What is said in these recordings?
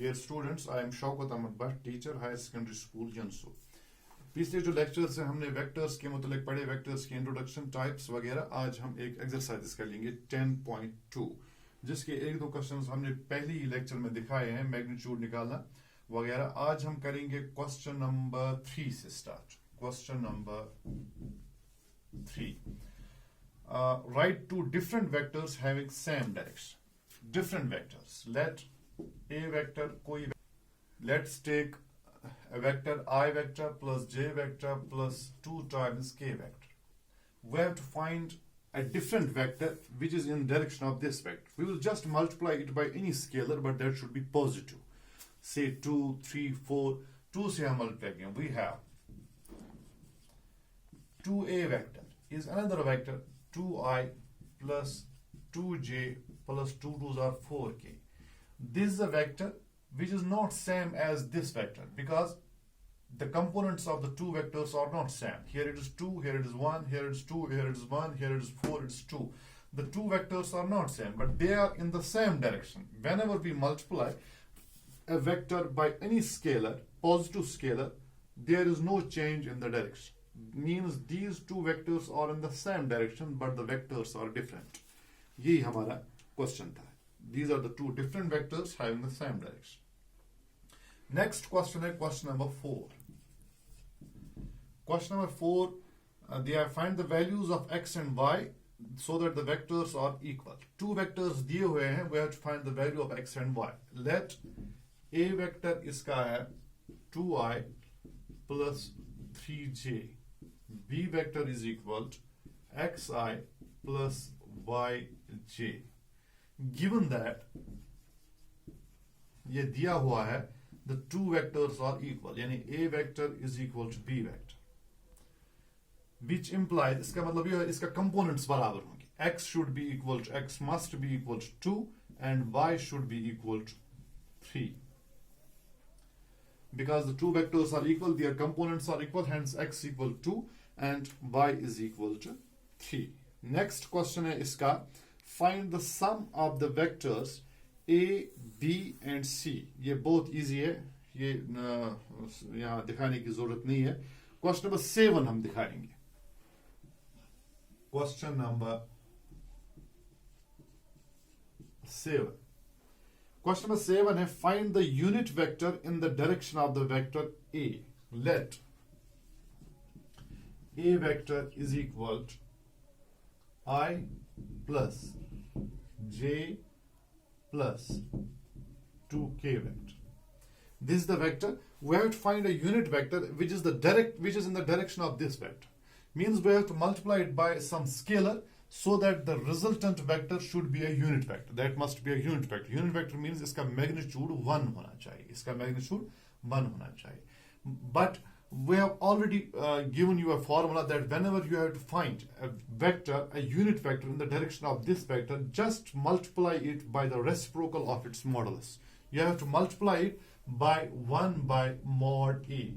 Dear students, I am Shaukat Ahmed Bhatt, teacher, Higher Secondary School, Jansu. पिछले जो lectures से हमने vectors के मुतालिक पढ़े, वेक्टर्स के इंट्रोडक्शन, टाइप्स वगैरह, आज हम एक एक्सरसाइज कर लेंगे 10.2, जिसके एक दो क्वेश्चंस हमने पहले ही लेक्चर में दिखाए हैं, मैग्नीट्यूड निकालना वगैरह. आज हम करेंगे क्वेश्चन नंबर 3 से start. Question number 3. Write two different vectors having same direction. Different vectors. Let a vector let's take a vector I vector plus j vector plus 2 times k vector. We have to find a different vector which is in direction of this vector. We will just multiply it by any scalar, but that should be positive. Say 2, 3, 4. 2 से हम multiply again. We have 2a vector is another vector 2i plus 2j plus 2 2s are 4k. This is a vector which is not same as this vector because the components of the two vectors are not same. Here it is 2, here it is 1, here it is 2, here it is 1, here it is 4, it is 2. The two vectors are not same, but they are in the same direction. Whenever we multiply a vector by any scalar, positive scalar, there is no change in the direction. Means these two vectors are in the same direction, but the vectors are different. यही हमारा question था. These are the two different vectors having the same direction. Next question है question number 4. Question number 4, they are find the values of x and y so that the vectors are equal. Two vectors दिए हुए हैं, we have to find the value of x and y. Let a vector इसका है 2i plus 3j. B vector is equal to xi plus yj. Given that ये दिया हुआ है, the two vectors are equal, यानी a vector is equal to b vector, which implies, इसका मतलब ये है इसका components बराबर होंगे. X should be equal to, x must be equal to 2 and y should be equal to 3. Because the two vectors are equal, their components are equal, hence x equal to 2 and y is equal to 3. Next question है इसका, find the sum of the vectors a, b and c. ये बहुत easy है, ये यहाँ दिखाने की जरूरत नहीं है. Question number 7 हम दिखाएंगे. Question number 7. Question number 7 है, find the unit vector in the direction of the vector a. Let a vector is equal to I plus j plus 2k vector. This is the vector. We have to find a unit vector which is in the direction of this vector. Means we have to multiply it by some scalar so that the resultant vector should be a unit vector. That must be a unit vector. Unit vector means इसका magnitude 1 होना चाहिए. इसका magnitude 1 होना चाहिए. But we have already given you a formula that whenever you have to find a vector, a unit vector in the direction of this vector, just multiply it by the reciprocal of its modulus. You have to multiply it by 1 by mod a.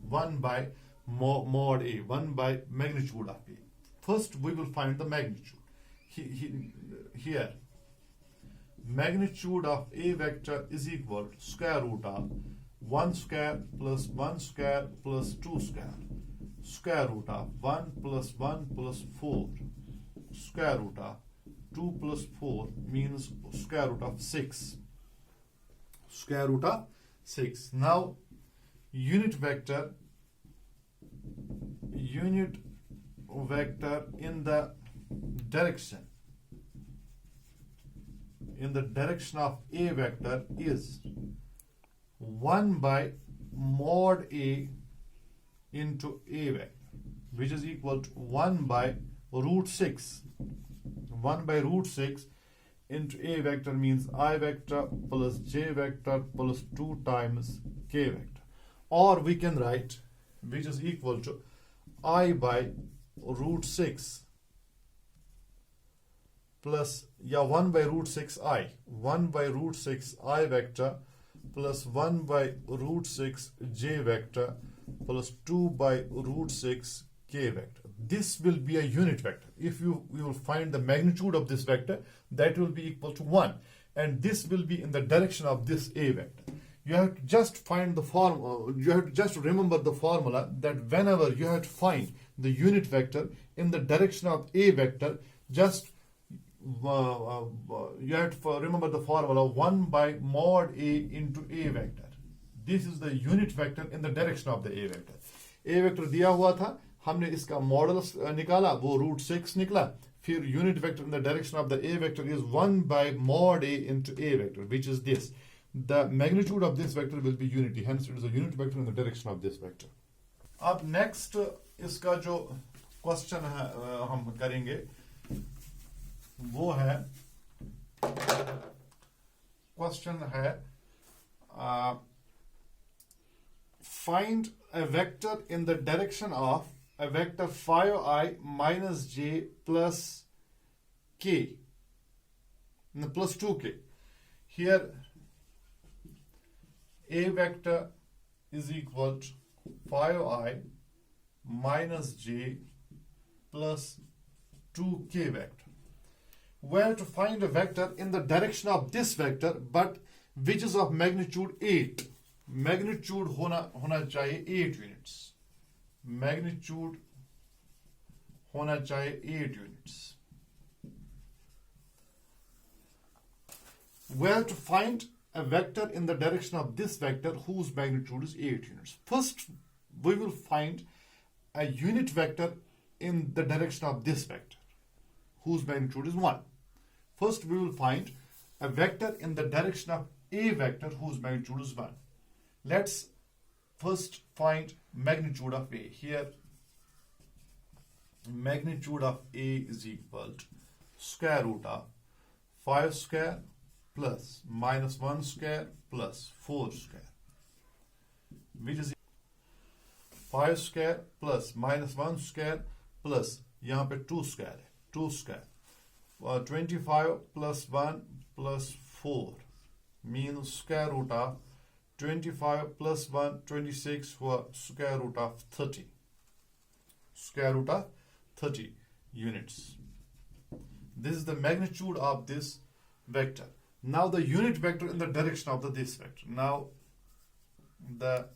1 by mod a. 1 by magnitude of a. First, we will find the magnitude. Here, magnitude of a vector is equal to square root of 1 square plus 1 square plus 2 square. Square root of 1 plus 1 plus 4. Square root of 2 plus 4 means square root of 6. Square root of 6. Now, unit vector in the direction of a vector is 1 by mod a into a vector, which is equal to 1 by root 6. 1 by root 6 into a vector means I vector plus j vector plus 2 times k vector. Or we can write, which is equal to I by root 6 plus 1 by root 6 I. 1 by root 6 I vector plus 1 by root 6 j vector plus 2 by root 6 k vector. This will be a unit vector. If we will find the magnitude of this vector, that will be equal to 1. and this will be in the direction of this A vector. You have to just find the you have to just remember the formula that whenever you have to find the unit vector in the direction of A vector, just you have to remember the formula 1 by mod A into A vector. This is the unit vector in the direction of the A vector. A vector दिया हुआ था, हमने इसका models निकाला, वो √6 निकला. फिर unit vector in the direction of the A vector is 1 by mod A into A vector, which is this. The magnitude of this vector will be unity, hence it is a unit vector in the direction of this vector. अब next इसका जो question है हम करेंगे वो है question है find a vector in the direction of a vector phi I minus j plus k plus 2k. Here A vector is equal to phi I minus j plus 2k vector. We have to find a vector in the direction of this vector, but which is of magnitude 8. Magnitude होना चाहिए 8 units. Magnitude होना चाहिए 8 units. We have to find a vector in the direction of this vector whose magnitude is 8 units. First, we will find a unit vector in the direction of this vector whose magnitude is 1. First, we will find a vector in the direction of A vector whose magnitude is 1. Let's first find magnitude of A. Here, magnitude of A is equal to square root of 5 square plus minus 1 square plus 4 square, which is 5 square plus minus 1 square plus यहाँ पे 2 square है, 2 square. 25 plus 1 plus 4 means square root of 25 plus 1, 26 for square root of 30. Square root of 30 units. This is the magnitude of this vector. Now the unit vector in the direction of this vector. Now the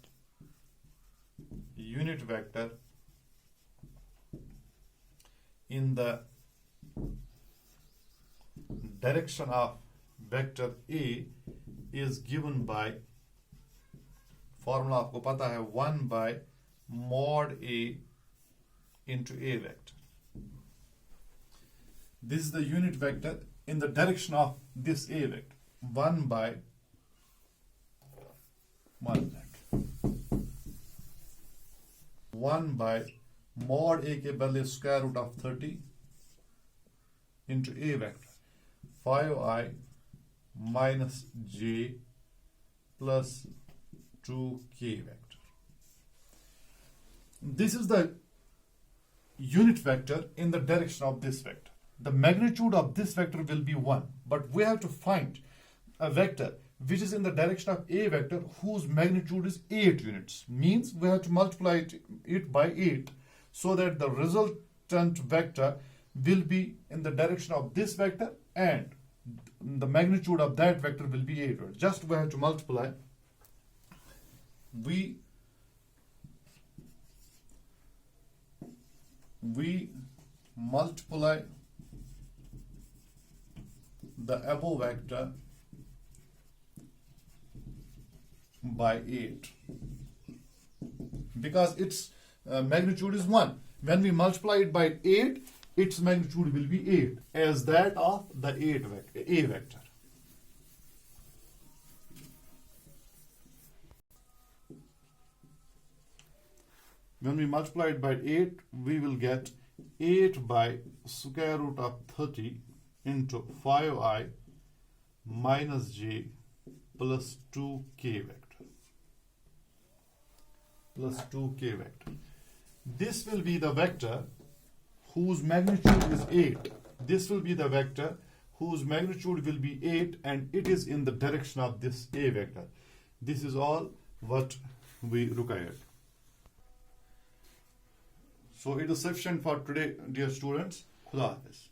unit vector in the direction of vector A is given by formula आपको पता है 1 by mod A into A vector. This is the unit vector in the direction of this A vector. 1 by 1 by mod A के बदले square root of 30 into A vector. 5i minus j plus 2k vector. This is the unit vector in the direction of this vector. The magnitude of this vector will be 1, but we have to find a vector which is in the direction of A vector whose magnitude is 8 units. Means we have to multiply it by 8 so that the resultant vector will be in the direction of this vector and the magnitude of that vector will be 8. Just we have to multiply. We multiply the above vector by 8 because its magnitude is 1. When we multiply it by 8, its magnitude will be 8 as that of the A vector. When we multiply it by 8, we will get 8 by square root of 30 into 5i minus j plus 2k vector. Plus 2k vector. This will be the vector whose magnitude is 8. This will be the vector whose magnitude will be 8 and it is in the direction of this A vector. This is all what we required. So it is sufficient for today, dear students. Khuda Hafiz.